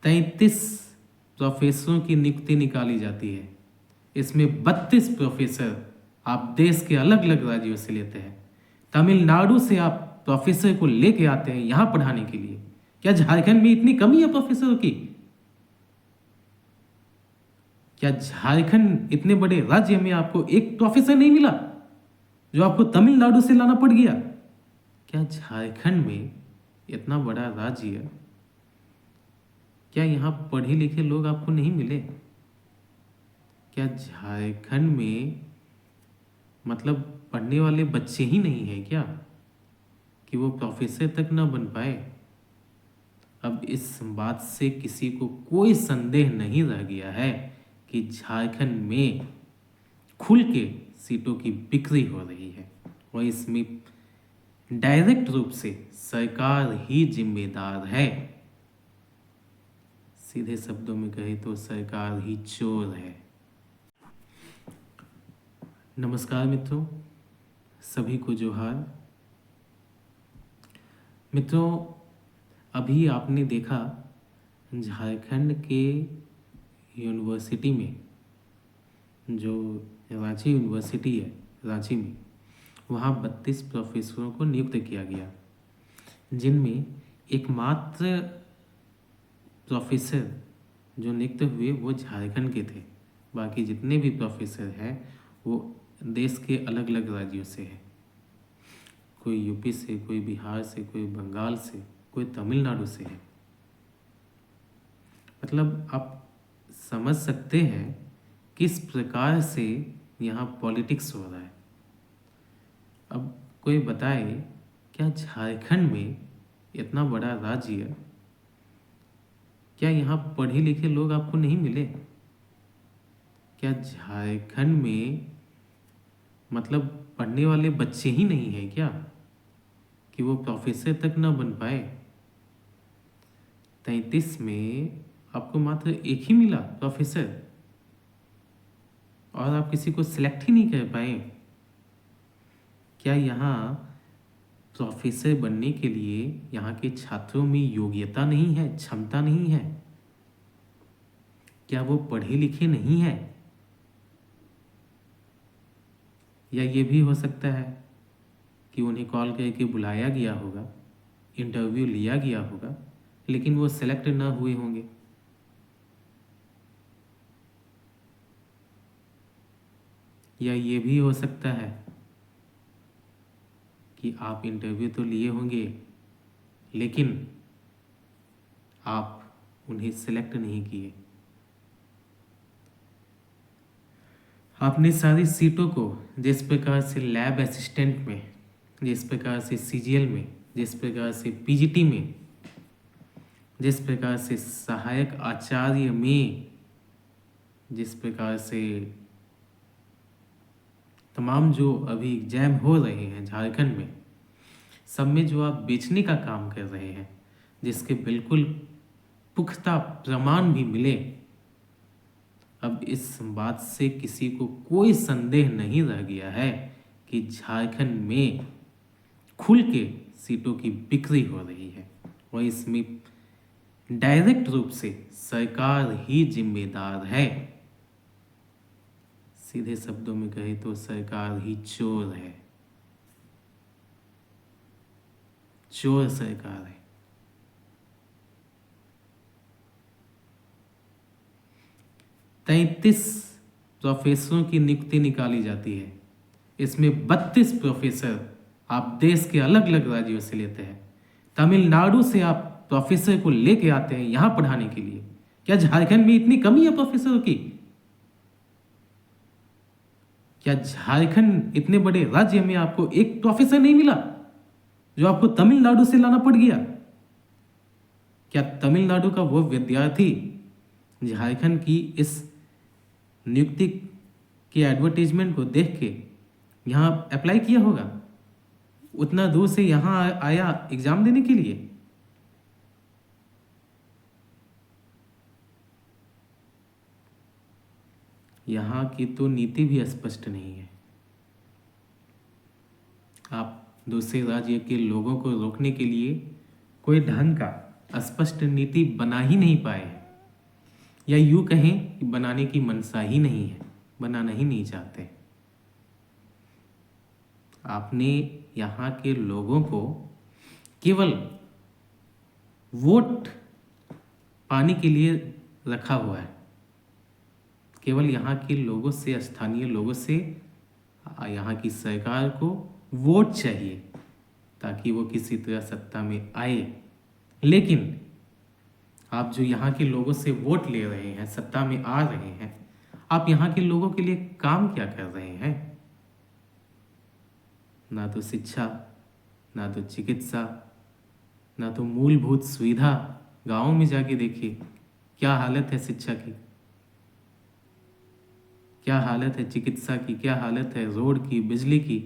33 प्रोफेसरों की नियुक्ति निकाली जाती है। इसमें 32 प्रोफेसर आप देश के अलग अलग राज्यों से लेते हैं। तमिलनाडु से आप प्रोफेसर को लेके आते हैं यहाँ पढ़ाने के लिए। क्या झारखंड में इतनी कमी है प्रोफेसरों की? क्या झारखंड इतने बड़े राज्य में आपको एक प्रोफेसर नहीं मिला जो आपको तमिलनाडु से लाना पड़ गया? क्या झारखंड में इतना बड़ा राज्य, क्या यहाँ पढ़े लिखे लोग आपको नहीं मिले? क्या झारखंड में मतलब पढ़ने वाले बच्चे ही नहीं हैं क्या कि वो प्रोफेसर तक ना बन पाए? अब इस बात से किसी को कोई संदेह नहीं रह गया है कि झारखंड में खुल के सीटों की बिक्री हो रही है और इसमें डायरेक्ट रूप से सरकार ही जिम्मेदार है। सीधे शब्दों में कहे तो सरकार ही चोर है। नमस्कार मित्रों, सभी को जोहार। मित्रों, अभी आपने देखा झारखंड के यूनिवर्सिटी में, जो रांची यूनिवर्सिटी है रांची में, वहाँ 32 प्रोफेसरों को नियुक्त किया गया, जिनमें एकमात्र प्रोफेसर जो नियुक्त हुए वो झारखंड के थे। बाकी जितने भी प्रोफेसर हैं वो देश के अलग अलग राज्यों से हैं। कोई यूपी से, कोई बिहार से, कोई बंगाल से, कोई तमिलनाडु से है। मतलब आप समझ सकते हैं किस प्रकार से यहाँ पॉलिटिक्स हो रहा है। अब कोई बताए, क्या झारखंड में इतना बड़ा राज्य, क्या यहाँ पढ़े लिखे लोग आपको नहीं मिले? क्या झारखंड में मतलब पढ़ने वाले बच्चे ही नहीं हैं क्या कि वो प्रोफेसर तक ना बन पाए? 33 में आपको मात्र एक ही मिला प्रोफेसर और आप किसी को सिलेक्ट ही नहीं कर पाए। क्या यहाँ प्रोफेसर बनने के लिए यहाँ के छात्रों में योग्यता नहीं है, क्षमता नहीं है? क्या वो पढ़े लिखे नहीं हैं? या ये भी हो सकता है कि उन्हें कॉल करके बुलाया गया होगा, इंटरव्यू लिया गया होगा, लेकिन वो सेलेक्ट ना हुए होंगे। या ये भी हो सकता है कि आप इंटरव्यू तो लिए होंगे लेकिन आप उन्हें सेलेक्ट नहीं किए। आपने सारी सीटों को जिस प्रकार से लैब असिस्टेंट में, जिस प्रकार से सीजीएल में, जिस प्रकार से पीजीटी में, जिस प्रकार से सहायक आचार्य में, जिस प्रकार से तमाम जो अभी एग्जाम हो रहे हैं झारखंड में, सब में जो आप बेचने का काम कर रहे हैं, जिसके बिल्कुल पुख्ता प्रमाण भी मिले, अब इस बात से किसी को कोई संदेह नहीं रह गया है कि झारखंड में खुल के सीटों की बिक्री हो रही है और इसमें डायरेक्ट रूप से सरकार ही जिम्मेदार है। सीधे शब्दों में कहे तो सरकार ही चोर है, चोर सरकार है। तैंतीस प्रोफेसरों की नियुक्ति निकाली जाती है। इसमें 32 प्रोफेसर आप देश के अलग अलग राज्यों से लेते हैं। तमिलनाडु से आप प्रोफेसर को लेके आते हैं यहाँ पढ़ाने के लिए। क्या झारखंड में इतनी कमी है प्रोफेसरों की? क्या झारखंड इतने बड़े राज्य में आपको एक प्रोफेसर नहीं मिला जो आपको तमिलनाडु से लाना पड़ गया? क्या तमिलनाडु का वो विद्यार्थी झारखंड की इस नियुक्ति की एडवर्टीजमेंट को देख के यहाँ अप्लाई किया होगा? उतना दूर से यहाँ आया एग्जाम देने के लिए? यहाँ की तो नीति भी स्पष्ट नहीं है। आप दूसरे राज्य के लोगों को रोकने के लिए कोई ढंग का स्पष्ट नीति बना ही नहीं पाए हैं। या यूँ कहें कि बनाने की मनसा ही नहीं है, बनाना ही नहीं चाहते। आपने यहाँ के लोगों को केवल वोट पाने के लिए रखा हुआ है। केवल यहाँ के लोगों से, स्थानीय लोगों से यहाँ की सरकार को वोट चाहिए ताकि वो किसी तरह सत्ता में आए। लेकिन आप जो यहाँ के लोगों से वोट ले रहे हैं, सत्ता में आ रहे हैं, आप यहाँ के लोगों के लिए काम क्या कर रहे हैं? ना तो शिक्षा, ना तो चिकित्सा, ना तो मूलभूत सुविधा। गांव में जाके देखिए क्या हालत है शिक्षा की, क्या हालत है चिकित्सा की, क्या हालत है रोड की, बिजली की।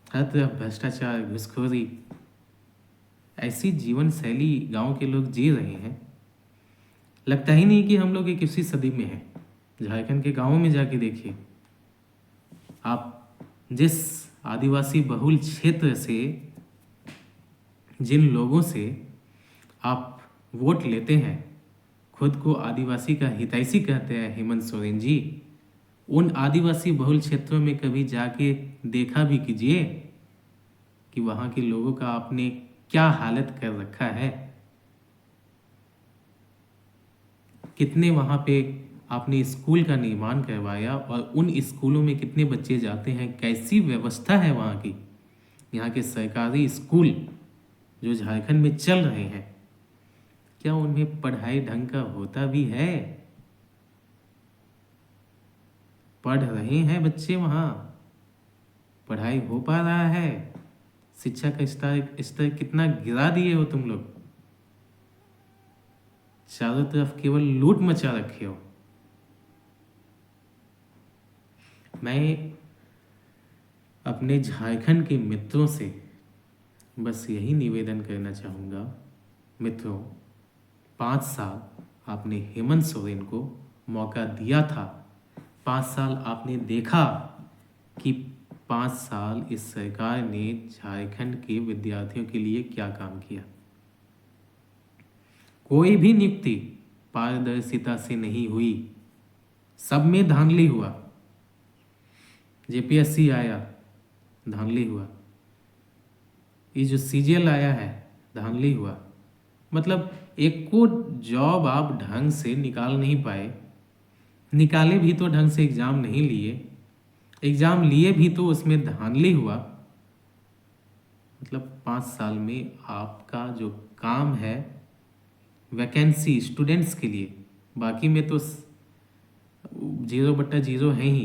हर तरफ भ्रष्टाचार, घुसखोरी। ऐसी जीवन शैली गांव के लोग जी रहे हैं। लगता ही नहीं कि हम लोग एक इसी सदी में हैं। झारखंड के गांवों में जाके देखिए आप, जिस आदिवासी बहुल क्षेत्र से, जिन लोगों से आप वोट लेते हैं, खुद को आदिवासी का हितैषी कहते हैं हेमंत सोरेन जी, उन आदिवासी बहुल क्षेत्रों में कभी जाके देखा भी कीजिए कि वहाँ के लोगों का आपने क्या हालत कर रखा है। कितने वहाँ पे आपने स्कूल का निर्माण करवाया और उन स्कूलों में कितने बच्चे जाते हैं, कैसी व्यवस्था है वहाँ की। यहाँ के सरकारी स्कूल जो झारखंड में चल रहे हैं, क्या उनमें पढ़ाई ढंग का होता भी है? पढ़ रहे हैं बच्चे वहाँ? पढ़ाई हो पा रहा है? शिक्षा का स्तर कितना गिरा दिए हो तुम लोग? चारों तरफ केवल लूट मचा रखे हो। मैं अपने झारखंड के मित्रों से बस यही निवेदन करना चाहूँगा, मित्रों, 5 साल आपने हेमंत सोरेन को मौका दिया था। 5 साल आपने देखा कि 5 साल इस सरकार ने झारखंड के विद्यार्थियों के लिए क्या काम किया। कोई भी नियुक्ति पारदर्शिता से नहीं हुई, सब में धांधली हुआ। जेपीएससी आया, धांधली हुआ। ये जो सीजीएल आया है, धांधली हुआ। मतलब एक को जॉब आप ढंग से निकाल नहीं पाए। निकाले भी तो ढंग से एग्ज़ाम नहीं लिए, एग्ज़ाम लिए भी तो उसमें धांधली हुआ। मतलब 5 साल में आपका जो काम है वैकेंसी स्टूडेंट्स के लिए, बाकी में तो 0/0 है ही।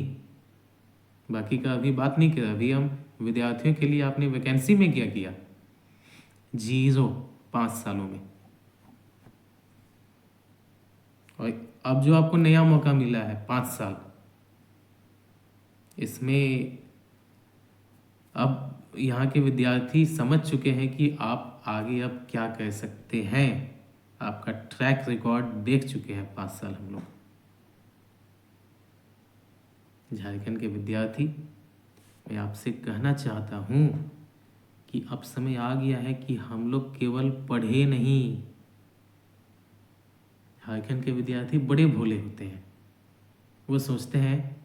बाकी का अभी बात नहीं कर, अभी हम विद्यार्थियों के लिए आपने वैकेंसी में क्या किया? 0 5 सालों में। और अब जो आपको नया मौका मिला है 5 साल, इसमें अब यहाँ के विद्यार्थी समझ चुके हैं कि आप आगे अब क्या कर सकते हैं। आपका ट्रैक रिकॉर्ड देख चुके हैं 5 साल हम लोग। झारखंड के विद्यार्थी, मैं आपसे कहना चाहता हूँ कि अब समय आ गया है कि हम लोग केवल पढ़े नहीं। झारखंड के विद्यार्थी बड़े भोले होते हैं। वो सोचते हैं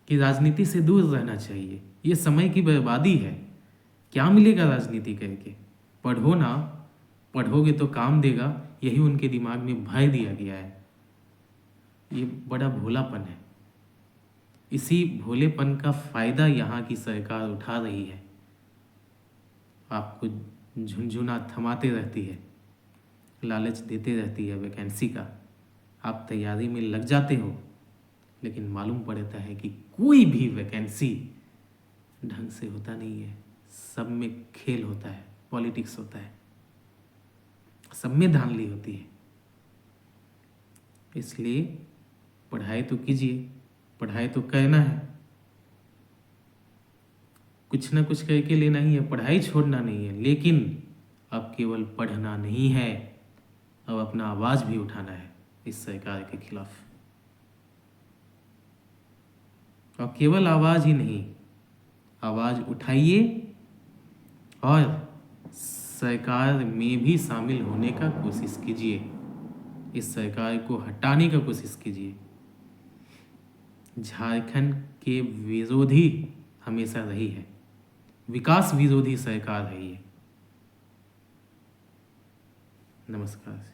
कि राजनीति से दूर रहना चाहिए, ये समय की बर्बादी है, क्या मिलेगा राजनीति करके। पढ़ो ना, पढ़ोगे तो काम देगा, यही उनके दिमाग में भर दिया गया है। ये बड़ा भोलापन है। इसी भोलेपन का फ़ायदा यहाँ की सरकार उठा रही है। आपको झुनझुना थमाते रहती है, लालच देते रहती है वैकेंसी का। आप तैयारी में लग जाते हो, लेकिन मालूम पड़ता है कि कोई भी वैकेंसी ढंग से होता नहीं है। सब में खेल होता है, पॉलिटिक्स होता है, सब में धांधली होती है। इसलिए पढ़ाई तो कीजिए, पढ़ाई तो करना है, कुछ ना कुछ करके लेना ही है, पढ़ाई छोड़ना नहीं है। लेकिन अब केवल पढ़ना नहीं है, अब अपना आवाज़ भी उठाना है इस सरकार के खिलाफ। और केवल आवाज़ ही नहीं, आवाज़ उठाइए और सरकार में भी शामिल होने का कोशिश कीजिए। इस सरकार को हटाने का कोशिश कीजिए। झारखंड के विरोधी हमेशा रही है, विकास विरोधी सरकार है ये। नमस्कार।